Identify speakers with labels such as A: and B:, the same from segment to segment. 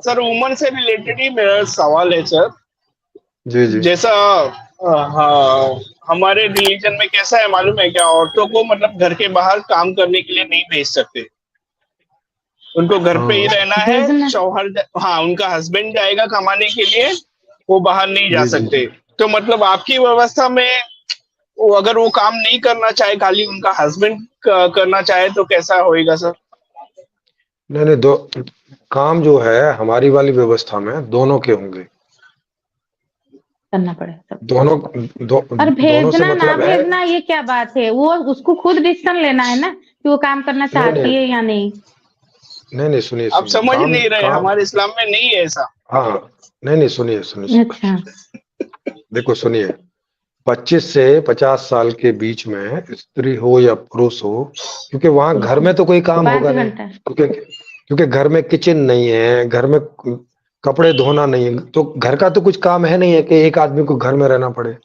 A: Sir woman से related ही मेरा सवाल है सर।
B: जी जी।
A: जैसा हाँ, हमारे रिलीजन में कैसा है मालूम है क्या, औरतों को मतलब घर के बाहर काम करने के लिए नहीं भेज सकते, उनको घर पे ही
B: हाँ
A: रहना है।
C: भेजना।
A: शौहर हाँ, उनका हस्बैंड जाएगा कमाने के लिए, वो बाहर नहीं जा
B: जी जी
A: सकते।
B: जी।
A: तो मतलब आपकी व्यवस्था में वो अगर वो काम नहीं करना चाहे, खाली उनका हस्बैंड करना चाहे तो कैसा होएगा सर?
B: नहीं नहीं, दो काम जो है हमारी वाली व्यवस्था में दोनों के होंगे।
C: करना पड़ेगा सब।
B: दोनों
C: और
B: दोनों से
C: भेजना ना
B: मतलब है।
C: भेजना ये क्या बात है, वो उसको खुद डिसीजन लेना है ना कि वो काम करना
B: नहीं
C: चाहती
B: नहीं
C: है या नहीं।
B: नहीं नहीं, सुनिए
A: आप
B: सुनिए,
A: समझ
B: काम
A: नहीं रहे,
B: काम
A: हमारे इस्लाम में नहीं है ऐसा।
B: हाँ नहीं नहीं, सुनिए सुनिए,
C: अच्छा।
B: देखो सुनिए, 25 से 50 साल के बीच में स्त्री हो या पुरुष हो, क्योंकि वहां घर में तो कोई काम
C: 5
B: होगा नहीं,
C: घंटा।
B: क्योंकि क्योंकि घर में किचन नहीं है, घर में कपड़े धोना नहीं है, तो घर का तो कुछ काम है नहीं है कि एक आदमी को घर में रहना पड़े।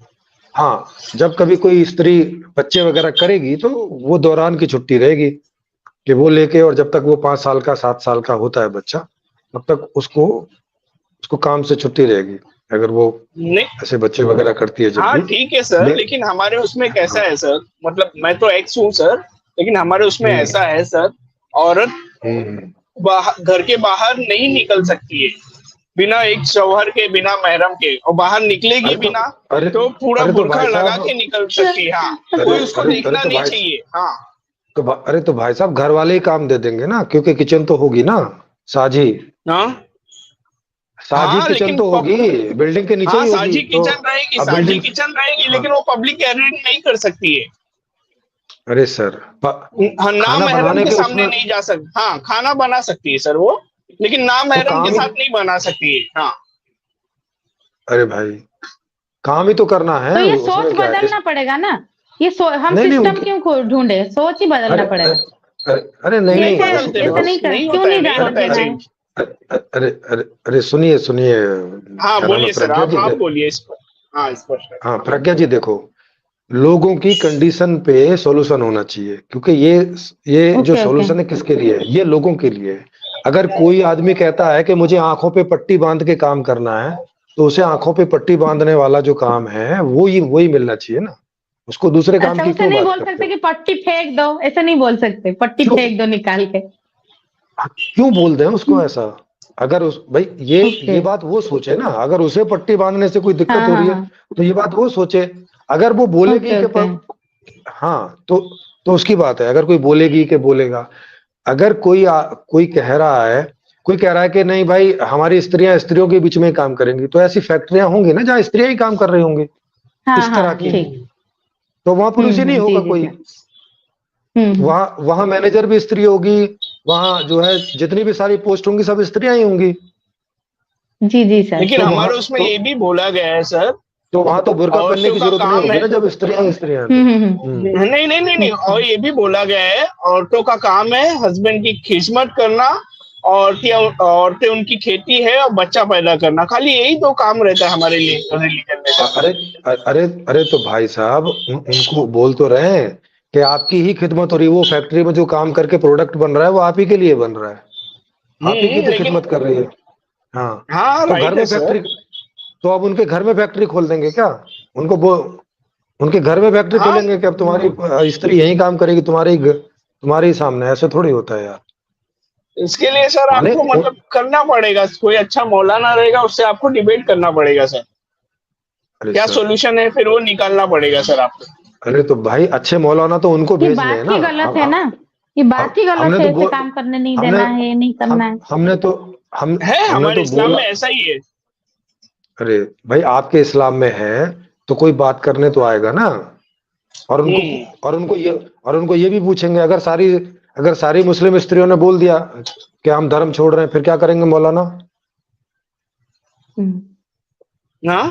B: हाँ, जब कभी कोई स्त्री बच्चे वगैरह करेगी तो वो दौरान की छुट्टी रहेगी, कि वो लेके, और जब तक वो 5 साल का 7 साल का होता है बच्चा, तब तक उसको उसको काम से छुट्टी रहेगी, अगर वो
A: नहीं,
B: ऐसे बच्चे वगैरह करती है जब
A: हाँ
B: भी।
A: ठीक है सर,
B: ले
A: लेकिन हमारे उसमें कैसा
B: हाँ।
A: है सर, मतलब मैं तो एक्स हूँ सर, लेकिन हमारे उसमें
B: हम्म
A: ऐसा है सर, औरत
B: हम्म।
A: घर के बाहर नहीं निकल सकती है बिना एक शौहर के, बिना महरम के, और बाहर निकलेगी
B: अरे तो
A: बिना
B: अरे
A: तो पूरा
B: अरे तो
A: बुर्का
B: भाई
A: लगा
B: साहब,
A: के निकल सकती है। हाँ,
B: अरे
A: कोई उसको
B: अरे अरे
A: देखना
B: तो
A: नहीं
B: भाई
A: चाहिए। हाँ
B: अरे तो भाई साहब, घर वाले ही काम दे देंगे ना, क्योंकि किचन तो होगी ना, साझी
A: हाँ
B: साझी
A: हाँ,
B: किचन
A: लेकिन
B: तो होगी, बिल्डिंग के नीचे
A: हाँ,
B: ही होगी
A: साझी
B: तो।
A: किचन रहेगी,
B: अब
A: साझी
B: बिल्डिंग,
A: किचन रहेगी,
B: हाँ,
A: लेकिन वो पब्लिक एरिया नहीं कर सकती है।
B: अरे सर,
A: हाँ, ना
B: खाना
A: महरम
B: बनाने
A: के
B: के
A: सामने
B: उसमें
A: नहीं जा सकती। हाँ, खाना बना सकती है सर वो, लेकिन ना
B: तो
A: महरम के
B: काम ही,
A: साथ नहीं बना सकती है। हाँ
B: अरे भाई, काम ही तो करना
C: तो
B: है,
C: ये सोच
B: उसमें क्या है
C: बदलना पड़ेगा ना। हम
B: नहीं नहीं
C: सिस्टम
B: उनके,
C: क्यों ढूंढे, सोच ही बदलना
B: अरे
C: पड़ेगा।
B: अरे नहीं
A: नहीं
B: नहीं,
C: ऐसे
A: बदलते
C: ऐसे
A: बस,
C: नहीं कर,
A: नहीं
C: क्यों
A: होता है,
C: नहीं
A: नहीं
C: जाने
A: होता है
C: देना है।
A: चेंज।
B: अरे अरे अरे सुनिए सुनिए,
A: हाँ
B: क्या नाम है,
A: बोलिए सर,
B: प्रज्ञा जी
A: आप बोलिए इस पर। हाँ, स्पष्ट है।
B: हाँ प्रज्ञा जी, देखो, लोगों की कंडीशन पे सॉल्यूशन होना चाहिए, क्योंकि ये जो
C: ओके ओके।
B: सॉल्यूशन है किसके लिए है, ये लोगों के लिए है। अगर कोई आदमी कहता है कि मुझे आंखों पे पट्टी बांध के काम करना है, तो उसे आंखों पे पट्टी बांधने वाला जो काम है वही मिलना चाहिए ना, उसको दूसरे काम
C: अच्छा,
B: की
C: उसे
B: क्यों
C: नहीं
B: बात
C: बोल
B: करते
C: सकते
B: हो?
C: कि पट्टी फेंक दो, ऐसे नहीं बोल सकते, पट्टी
B: क्यों
C: फेंक दो निकाल के।
B: क्यों बोल दें उसको ऐसा? अगर उस भाई,
C: ओके।
B: ये बात वो सोचे ना, अगर उसे पट्टी बांधने से कोई दिक्कत
C: हाँ
B: हो
C: हाँ
B: रही है,
C: हाँ।
B: तो ये बात वो सोचे। अगर वो बोलेगी
C: ओके
B: कि
C: ओके।
B: हाँ, तो उसकी बात है, अगर कोई बोलेगी कि बोलेगा। अगर कोई कह रहा है, कोई कह रहा है कि नहीं भाई, हमारी स्त्रियों के बीच में ही काम करेंगी, तो ऐसी फैक्ट्रियां होंगी ना जहाँ स्त्रियां ही काम कर रही होंगी
C: हाँ
B: इस तरह
C: हाँ
B: की,
C: ठीक।
B: तो वहां पुरुष ही नहीं
C: जी
B: होगा
C: जी
B: कोई।
C: सर। हम्म।
B: वहां वहां मैनेजर भी स्त्री होगी, वहां जो है जितनी भी सारी पोस्ट होंगी सब स्त्रियां ही होंगी।
C: जी जी सर।
A: लेकिन
B: तो वहां
A: हमारे उसमें ये भी बोला गया है सर,
B: तो वहां तो बुर्का पहनने
A: औरतों
B: की
A: का
B: जरूरत नहीं
A: काम
B: होगी
A: है।
B: ना, जब स्त्रियां ही स्त्रियां हैं तो।
A: नहीं नहीं नहीं नहीं,
C: अच्छा।
A: और ये भी बोला गया है, औरतों का काम है हस्बैंड की खिदमत करना, औरतें उनकी खेती है और बच्चा पैदा करना, खाली यही दो काम रहता है हमारे लिए रिलीजन में सर।
B: अरे अरे अरे तो भाई साहब, उनको बोल तो रहे हैं कि आपकी ही खिदमत हो रही है, वो फैक्ट्री में जो काम करके प्रोडक्ट बन रहा है वो आप ही के लिए बन रहा है, आप ही की तो
A: लेकिन
B: खिदमत कर रही है। हाँ,
A: हाँ
B: तो घर
A: राइट है
B: में
A: सर।
B: फैक्ट्री, तो अब उनके घर में फैक्ट्री खोल देंगे क्या? उनको वो उनके घर में फैक्ट्री
A: हाँ,
B: खोलेंगे कि अब तुम्हारी स्त्री यही काम करेगी, तुम्हारे ही सामने? ऐसे थोड़ी होता है यार।
A: इसके लिए सर
B: माने
A: आपको मतलब करना पड़ेगा, कोई अच्छा मौलाना रहेगा उससे आपको डिबेट करना पड़ेगा सर,
B: अरे
A: क्या
B: सर,
A: सॉल्यूशन है फिर वो निकालना पड़ेगा सर आपको।
B: अरे तो भाई, अच्छे मौलाना तो उनको
C: ये
B: भेजने हैं
C: बात
B: ना।
C: ही गलत
B: हम
C: है ना, ये
B: हम
C: बात ही गलत
B: हमने
C: है,
B: तो
C: ऐसे
B: बोल
C: काम करने नहीं
B: हमने
C: देना है, नहीं करना है।
B: हमने तो
A: है
B: हमने
A: हमारे
B: तो
A: इस्लाम
B: बोला।
A: में ऐसा ही है।
B: अरे भाई, आपके इस्लाम में है तो कोई बात करने तो आएगा ना। और उनको
A: हम्म।
B: और उनको ये और उनको ये भी पूछेंगे, अगर सारी मुस्लिम स्त्रियों ने बोल दिया कि हम धर्म छोड़ रहे हैं, फिर क्या करेंगे मौलाना?
C: हम्म।
A: हाँ,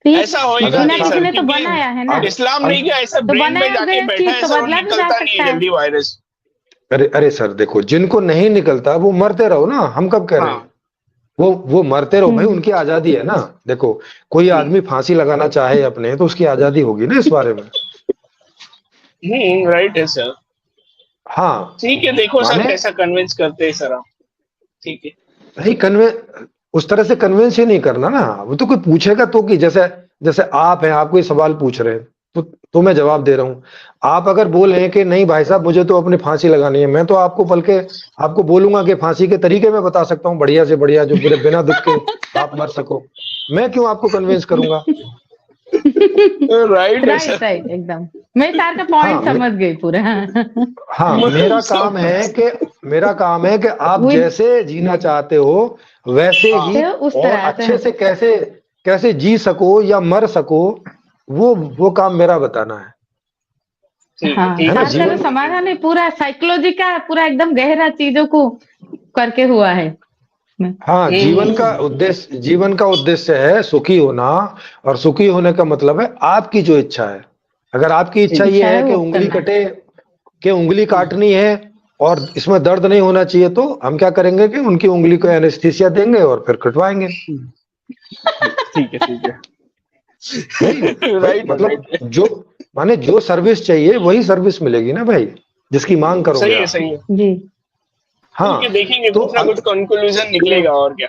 C: तो ये
A: ऐसा होएगा
B: अगर
C: किसी ना
A: नहीं
C: किसी
A: सर,
C: ने तो बनाया है
A: क्योंकि
C: ना,
B: अब
A: इस्लाम
B: अब
A: नहीं क्या ऐसा
C: तो
A: ब्रेन में
C: बनाया
A: जाके
C: गया
A: बैठा
C: चीज
A: है
C: तो
A: सर, वो
C: बदला भी जा
A: निकलता नहीं है
C: सकता है।
A: जल्दी वायरस।
B: अरे सर, देखो, जिनको नहीं निकलता वो मरते रहो ना, हम कब कह रहे हैं?
A: हाँ।
B: वो मरते रहो भाई,
C: हम्म।
B: उनकी आजादी है ना। देखो, कोई आदमी फांसी लगाना चाहे अपने, तो उसकी आजादी होगी ना इस बारे में।
A: राइट है सर।
B: हाँ,
A: ठीक है, देखो सर
B: माने
A: कैसा कन्विंस करते हैं सर आप। ठीक है।
B: नहीं कन्वे उस तरह से कन्विंस ही नहीं करना ना, वो तो कोई पूछेगा तो कि जैसे जैसे आप हैं, आप कोई सवाल पूछ रहे हैं तो मैं जवाब दे रहा हूँ। आप अगर बोल रहे हैं कि नहीं भाई साहब मुझे तो अपनी फांसी लगानी है, मैं तो आपको बल्कि आपको बोलूंगा कि फांसी के तरीके मैं बता सकता हूँ बढ़िया से बढ़िया, जो बिना दुख के आप मर सको। मैं क्यों आपको कन्विंस करूंगा?
A: राइट है
C: राइट
A: सर।
C: राइट, एकदम मैं सर का पॉइंट
B: हाँ
C: समझ गई पूरा।
B: हाँ, मेरा काम है कि आप
C: With-
B: जैसे जीना चाहते हो वैसे
A: हाँ
B: ही,
C: तो उस
B: और
C: तरह
B: अच्छे से कैसे कैसे जी सको या मर सको, वो काम मेरा बताना है।
A: ठीक है,
C: हाँ,
A: ठीक
B: है ना?
A: है
C: सर का
A: सर।
C: जो समाधान है पूरा साइकोलॉजी का, पूरा एकदम गहरा चीजों को करके हुआ है।
B: हाँ, जीवन का उद्देश्य है सुखी होना, और सुखी होने का मतलब है आपकी जो इच्छा है। अगर आपकी इच्छा ये
C: इच्छा
B: है
C: है
B: कि
C: वो
B: उंगली
C: करना है।
B: कटे, कि उंगली काटनी है और इसमें दर्द नहीं होना चाहिए, तो हम क्या करेंगे कि उनकी उंगली को एनेस्थीसिया देंगे और फिर कटवाएंगे।
A: ठीक है, ठीक है।
B: नहीं भाई,
A: राइट है,
B: मतलब
A: राइट है।
B: जो माने जो सर्विस चाहिए वही सर्विस मिलेगी ना भाई, जिसकी मांग करोगे
A: सही है,
B: आप।
A: सही है।
C: जी।
A: ठीक है,
B: हाँ
A: देखेंगे
B: तो
A: कुछ ना कुछ कंक्लूजन निकलेगा, और क्या।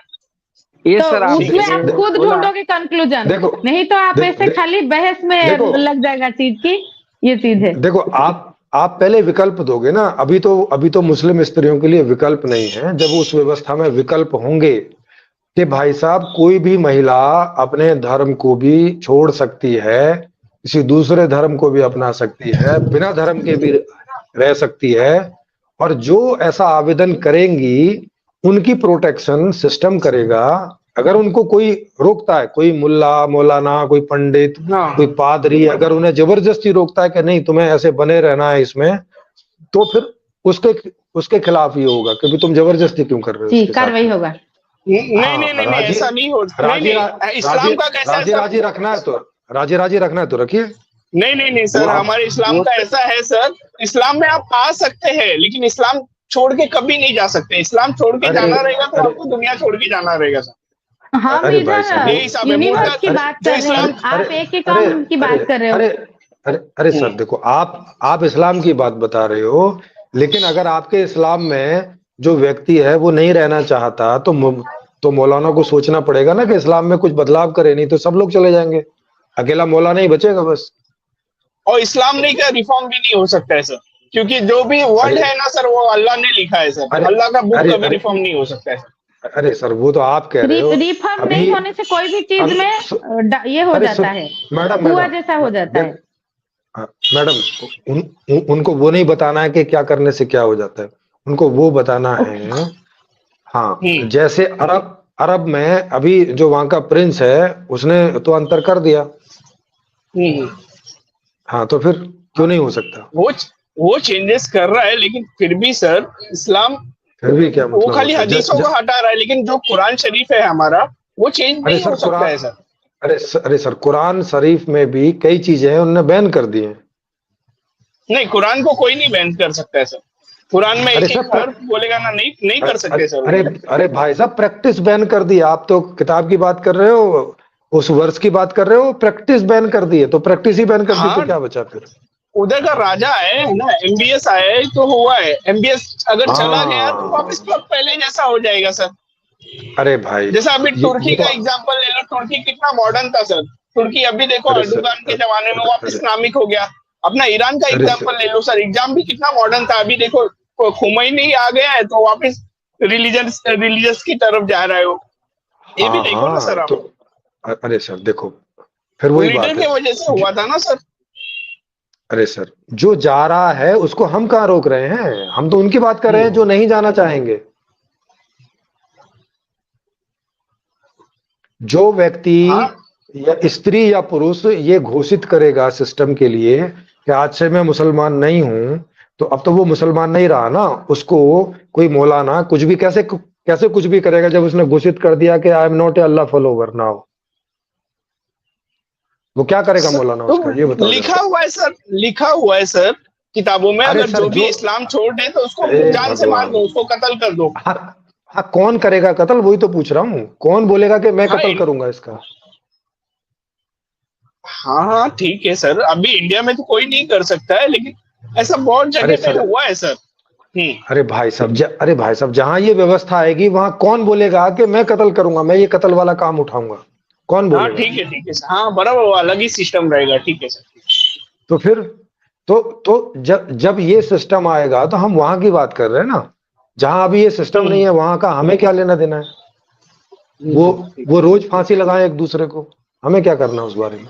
D: ये
C: तो
D: सर
A: ठीक है
C: उसमें
D: आपने
C: आप
A: सर।
D: जो
C: खुद
D: बोला,
C: ढूंढोगे कंक्लूजन,
B: देखो
C: नहीं तो आप
B: दे,
C: ऐसे
B: दे,
C: खाली बहस में
B: देखो
C: लग जाएगा चीज की। ये चीज है।
B: देखो आप पहले विकल्प दोगे ना। अभी तो मुस्लिम स्त्रियों के लिए विकल्प नहीं है। जब उस व्यवस्था में विकल्प होंगे कि भाई साहब कोई भी महिला अपने धर्म को भी छोड़ सकती है, किसी दूसरे धर्म को भी अपना सकती है, बिना धर्म के भी रह सकती है, और जो ऐसा आवेदन करेंगी उनकी प्रोटेक्शन सिस्टम करेगा। अगर उनको कोई रोकता है, कोई मुल्ला मौलाना, कोई पंडित, कोई
A: हाँ
B: पादरी, अगर उन्हें जबरदस्ती रोकता है कि नहीं तुम्हें ऐसे बने रहना है इसमें, तो फिर उसके उसके खिलाफ ये होगा कि भी तुम जबरदस्ती क्यों कर रहे हो
C: जी,
B: उसके साथ
C: कार्रवाई
B: में।
C: होगा।
A: नहीं नहीं
B: हाँ,
A: नहीं नहीं, ऐसा नहीं हो, नहीं
B: राजी
A: नहीं,
B: राजी
A: इस्लाम का कैसा है
B: राजी
A: सर?
B: राजी रखना है तो राजी रखिए।
A: नहीं नहीं नहीं
B: वो
A: सर,
B: आप
A: हमारे इस्लाम
D: वो
A: का ऐसा है सर। इस्लाम में आप आ सकते हैं, लेकिन इस्लाम छोड़ के कभी नहीं जा सकते। इस्लाम छोड़ के
B: अरे
A: जाना रहेगा तो
B: अरे
A: आपको दुनिया छोड़ के जाना रहेगा सर।
C: हम
B: अरे भाई साहब
C: इधर
A: ये हिसाब है
C: यूनिवर्स की
A: मुर्तद।
C: बात
A: जो
C: कर रहे
B: अरे
A: इस्लाम,
C: हैं,
B: अरे
C: आप एक ही
B: अरे
C: काम की
B: अरे
C: बात कर रहे हो।
B: अरे अरे सर
A: हम्म,
B: देखो, आप इस्लाम की बात बता रहे हो, लेकिन अगर आपके इस्लाम में जो व्यक्ति है वो नहीं रहना चाहता, तो मौलाना को सोचना पड़ेगा ना कि इस्लाम में कुछ बदलाव करे, नहीं तो सब लोग चले जाएंगे, अकेला मौलाना ही बचेगा बस।
A: और इस्लाम नहीं का रिफॉर्म भी नहीं हो सकता है सर, क्योंकि जो भी वर्ड
B: अरे
A: है ना सर, वो अल्लाह ने लिखा है सर।
B: अरे
A: अल्लाह का बुक
B: अरे
A: कभी
B: अरे
A: रिफॉर्म नहीं हो सकता है सर।
B: अरे सर, वो तो आप कह रहे हो।
C: रिफॉर्म
B: अभी
C: नहीं होने से कोई भी चीज
B: अब
C: में ये हो
B: अरे
C: जाता
B: सुन,
C: है,
B: मैडम
C: कुआं
B: मैडम
C: जैसा हो जाता
B: देख,
C: है।
B: हाँ, मैडम उनको वो नहीं बताना है कि क्या करने से क्या हो जाता है, उनको वो बताना
C: ओके।
B: है। हाँ,
A: हम्म
B: जैसे अरब अरब में अभी जो वहां का प्रिंस है उसने तो अंतर कर दिया।
A: हम्म।
B: हाँ, तो फिर क्यों नहीं हो सकता?
A: वो चेंजेस कर रहा है, लेकिन फिर भी सर इस्लाम
B: फिर भी क्या
A: वो
B: मतलब
A: खाली
B: होता है?
A: हदीसों को हटा रहा है, लेकिन जो कुरान शरीफ है हमारा, वो चेंज
B: अरे
A: नहीं
B: सर
A: हो सकता है सर।
B: अरे सर, कुरान शरीफ में भी कई चीजें हैं उन्होंने बैन कर दी हैं।
A: नहीं, कुरान को कोई नहीं बैन कर सकता है सर। कुरान में
B: अरे
A: एक
B: सर
A: एक हर्फ बोलेगा ना, नहीं नहीं कर सकते सर
B: अरे
A: वो।
B: अरे भाई साहब, प्रैक्टिस बैन कर दी। आप तो किताब की बात कर रहे हो, उस वर्ष की बात कर रहे हो, प्रैक्टिस बैन कर दी है, तो प्रैक्टिस ही बैन कर दी तो
A: हाँ,
B: क्या बचा फिर?
A: उधर का राजा है ना, एमबीएस आया है तो हुआ है। एमबीएस अगर चला गया तो वापस
B: हाँ,
A: सब पहले जैसा हो जाएगा सर।
B: अरे भाई,
A: जैसा अभी
B: ये
A: तुर्की
B: तो
A: का एग्जांपल ले लो, तुर्की कितना मॉडर्न था सर। तुर्की अभी देखो
B: अरे सर
A: अर्दोगान के जमाने में वापस
B: अरे
A: इस्लामिक हो गया। अपना ईरान का
B: अरे सर
A: एग्जांपल ले लो सर, एग्जाम भी कितना मॉडर्न था। अभी देखो खुमैनी आ गया है तो वापस रिलीजियस की तरफ जा रहा है वो। ये भी
B: हाँ
A: देखो ना सर
B: हाँ,
A: आप।
B: तो अरे सर देखो, फिर
A: वो
B: वही
A: लीडर
B: बात
A: के
B: है।
A: वजह से हुआ था ना सर।
B: अरे सर, जो जा रहा है उसको हम कहाँ रोक रहे हैं? हम तो उनकी बात कर रहे हैं जो नहीं जाना चाहेंगे। जो व्यक्ति
A: हाँ
B: या स्त्री या पुरुष ये घोषित करेगा सिस्टम के लिए कि आज से मैं मुसलमान नहीं हूं, तो अब तो वो मुसलमान नहीं रहा ना। उसको कोई मौलाना कुछ भी कैसे कैसे कुछ भी करेगा जब उसने घोषित कर दिया कि I am not a Allah follower now. वो क्या करेगा
A: सर,
B: मौलाना
A: तो
B: उसका, ये बताओ
A: लिखा
B: जरा।
A: हुआ है सर, लिखा हुआ है सर किताबों में,
B: अरे
A: अगर
B: सर
A: जो भी
B: जो
A: इस्लाम छोड़ दे तो उसको
B: अरे
A: जान से मार
B: भगवान,
A: दो, उसको कत्ल कर दो।
B: हाँ हाँ, कौन करेगा कत्ल? वही तो पूछ रहा हूँ, कौन बोलेगा कि मैं
A: हाँ
B: कत्ल करूंगा इसका?
A: हाँ हाँ, ठीक है सर, अभी इंडिया में तो कोई नहीं कर सकता है, लेकिन ऐसा बहुत
B: अरे
A: जगह पे
B: सर
A: हुआ है सर।
B: अरे भाई साहब, जहां ये व्यवस्था आएगी वहां कौन बोलेगा कि मैं कत्ल करूंगा, मैं ये कत्ल वाला काम उठाऊंगा? कौन
A: हाँ
B: बोलेगा?
A: ठीक है सर, हाँ बराबर, वो अलग ही सिस्टम रहेगा, ठीक है सर।
B: तो फिर जब जब ये सिस्टम आएगा तो हम वहां की बात कर रहे हैं ना। जहां अभी ये सिस्टम नहीं है वहां का हमें क्या लेना देना है? वो रोज फांसी लगाएं एक दूसरे को, हमें क्या करना है उस बारे में?